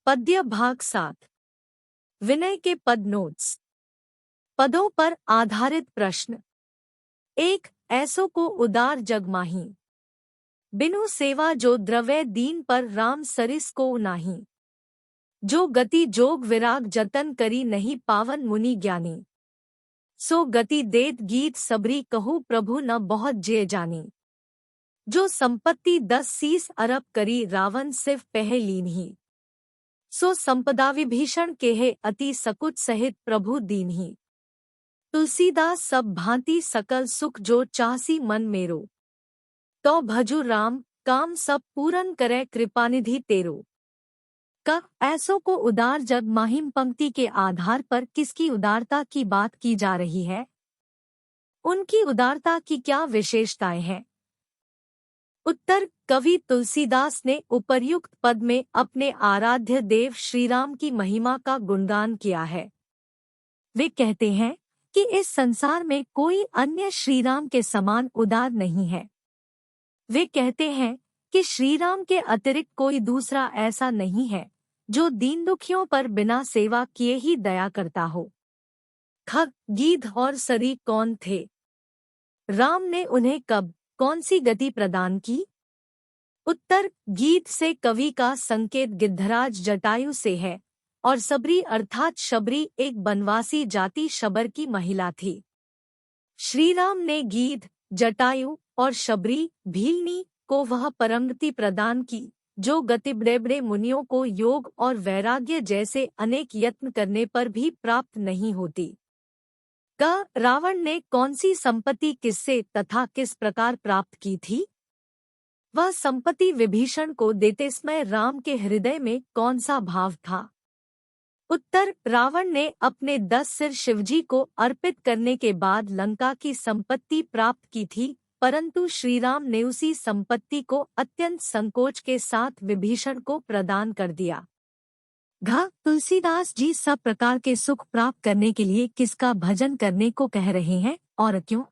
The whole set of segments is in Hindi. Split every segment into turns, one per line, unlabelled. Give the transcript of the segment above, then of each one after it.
पद्य भाग 7। विनय के पद नोट्स। पदों पर आधारित प्रश्न। 1। ऐसो को उदार जग माही, बिनु सेवा जो द्रव्य दीन पर राम सरिस को नाही। जो गति जोग विराग जतन करी नहीं पावन मुनि ज्ञानी। सो गति देत गीत सबरी कहू प्रभु न बहुत जे जानी। जो संपत्ति 10 सीस अरब करी रावण सिव पह लीन्ही। सो संपदा विभीषण केहे अति सकुच सहित प्रभु दीन्ही। तुलसीदास सब भांति सकल सुख जो चाहसी मन मेरो। तो भजु राम काम सब पूरन करे कृपानिधि तेरो। का ऐसो को उदार जग माहिम पंक्ति के आधार पर किसकी उदारता की बात की जा रही है? उनकी उदारता की क्या विशेषताएं हैं? उत्तर। कवि तुलसीदास ने उपर्युक्त पद में अपने आराध्य देव श्रीराम की महिमा का गुणगान किया है। वे कहते हैं कि इस संसार में कोई अन्य श्रीराम के समान उदार नहीं है। वे कहते हैं कि श्रीराम के अतिरिक्त कोई दूसरा ऐसा नहीं है जो दीन दुखियों पर बिना सेवा किए ही दया करता हो। खग, गिद्ध और सरी कौन थे? राम ने उन्हें कब कौन सी गति प्रदान की? उत्तर। गीत से कवि का संकेत गिद्धराज जटायु से है और सबरी अर्थात शबरी एक बनवासी जाति शबर की महिला थी। श्रीराम ने गीध, जटायु और शबरी भीलनी को वह परमगति प्रदान की जो गति बड़े बड़े मुनियों को योग और वैराग्य जैसे अनेक यत्न करने पर भी प्राप्त नहीं होती। रावण ने कौन सी संपत्ति किससे तथा किस प्रकार प्राप्त की थी? वह संपत्ति विभीषण को देते समय राम के हृदय में कौन सा भाव था? उत्तर। रावण ने अपने 10 सिर शिवजी को अर्पित करने के बाद लंका की संपत्ति प्राप्त की थी, परंतु श्रीराम ने उसी संपत्ति को अत्यंत संकोच के साथ विभीषण को प्रदान कर दिया। तुलसीदास जी सब प्रकार के सुख प्राप्त करने के लिए किसका भजन करने को कह रहे हैं और क्यों?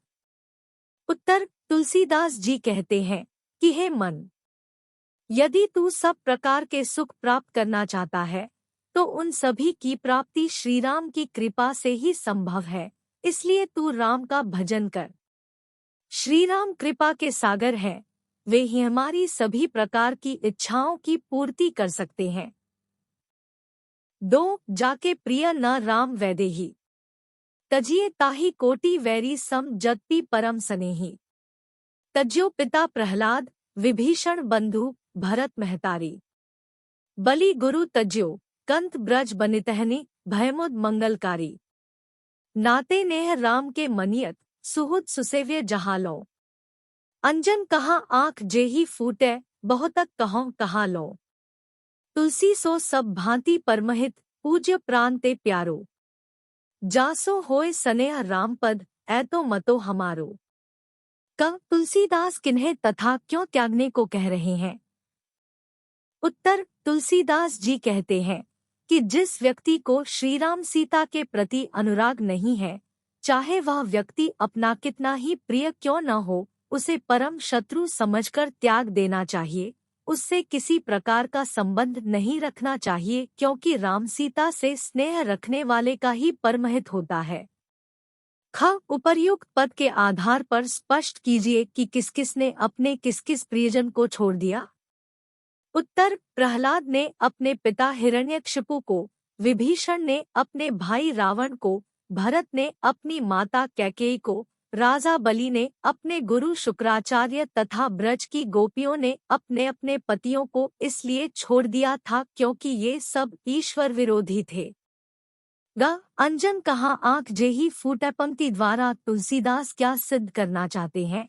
उत्तर। तुलसीदास जी कहते हैं कि हे मन, यदि तू सब प्रकार के सुख प्राप्त करना चाहता है तो उन सभी की प्राप्ति श्रीराम की कृपा से ही संभव है, इसलिए तू राम का भजन कर। श्रीराम कृपा के सागर हैं, वे ही हमारी सभी प्रकार की इच्छाओं की पूर्ति कर सकते हैं। 2। जाके प्रिय न राम वैदेही, तजिए ताहि कोटि वैरी सम जत्पि परम सनेही। तज्यो पिता प्रहलाद, विभीषण बंधु भरत महतारी। बलि गुरु तज्यो, कंत ब्रज बनितहनि भयमुद मंगलकारी। नाते नेह राम के मनियत, सुहुत सुसेव्य जहालो। अंजन कहाँ आँख जेही फूटे, बहुतक कहों कहा लो। तुलसी सो सब भांति परमहित, पूज्य प्राण ते प्यारो। जासो होए सनेह रामपद, ऐतो मतो हमारो। तुलसीदास किन्हें तथा क्यों त्यागने को कह रहे हैं? उत्तर। तुलसीदास जी कहते हैं कि जिस व्यक्ति को श्रीराम सीता के प्रति अनुराग नहीं है, चाहे वह व्यक्ति अपना कितना ही प्रिय क्यों न हो, उसे परम शत्रु समझकर त्याग देना चाहिए। उससे किसी प्रकार का संबंध नहीं रखना चाहिए, क्योंकि राम सीता से स्नेह रखने वाले का ही परमहित होता है। उपर्युक्त पद के आधार पर स्पष्ट कीजिए कि किस किस ने अपने किस किस प्रियजन को छोड़ दिया। उत्तर। प्रहलाद ने अपने पिता हिरण्यकशिपु को, विभीषण ने अपने भाई रावण को, भरत ने अपनी माता कैकेयी को, राजा बलि ने अपने गुरु शुक्राचार्य तथा ब्रज की गोपियों ने अपने अपने पतियों को इसलिए छोड़ दिया था क्योंकि ये सब ईश्वर विरोधी थे। अंजन कहाँ आँख जेही फूटे पंक्ति द्वारा तुलसीदास क्या सिद्ध करना चाहते हैं?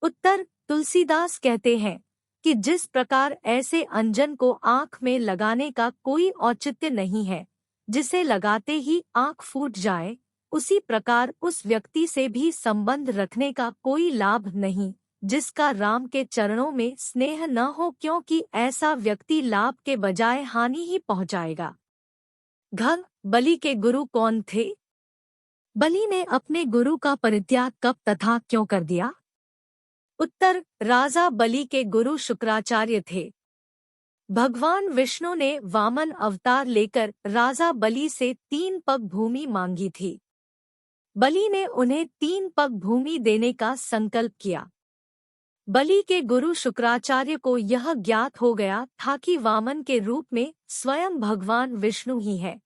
उत्तर। तुलसीदास कहते हैं कि जिस प्रकार ऐसे अंजन को आँख में लगाने का कोई औचित्य नहीं है, जिसे लगाते ही आँख फूट जाए, उसी प्रकार उस व्यक्ति से भी संबंध रखने का कोई लाभ नहीं जिसका राम के चरणों में स्नेह न हो, क्योंकि ऐसा व्यक्ति लाभ के बजाय हानि ही पहुँचाएगा। बलि के गुरु कौन थे? बलि ने अपने गुरु का परित्याग कब तथा क्यों कर दिया? उत्तर। राजा बलि के गुरु शुक्राचार्य थे। भगवान विष्णु ने वामन अवतार लेकर राजा बलि से 3 पग भूमि मांगी थी। बलि ने उन्हें 3 पग भूमि देने का संकल्प किया। बलि के गुरु शुक्राचार्य को यह ज्ञात हो गया था कि वामन के रूप में स्वयं भगवान विष्णु ही है।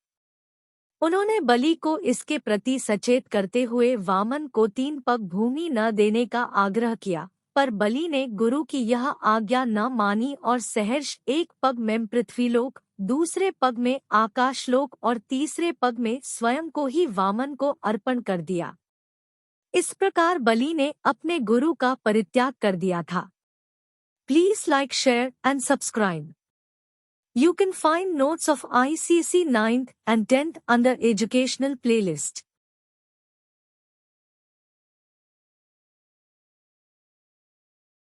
उन्होंने बलि को इसके प्रति सचेत करते हुए वामन को 3 पग भूमि न देने का आग्रह किया, पर बलि ने गुरु की यह आज्ञा न मानी और सहर्ष एक पग में पृथ्वीलोक, दूसरे पग में आकाशलोक और तीसरे पग में स्वयं को ही वामन को अर्पण कर दिया। इस प्रकार बलि ने अपने गुरु का परित्याग कर दिया था। Please like, share and subscribe. You can find notes of ICC 9th and 10th under educational playlist.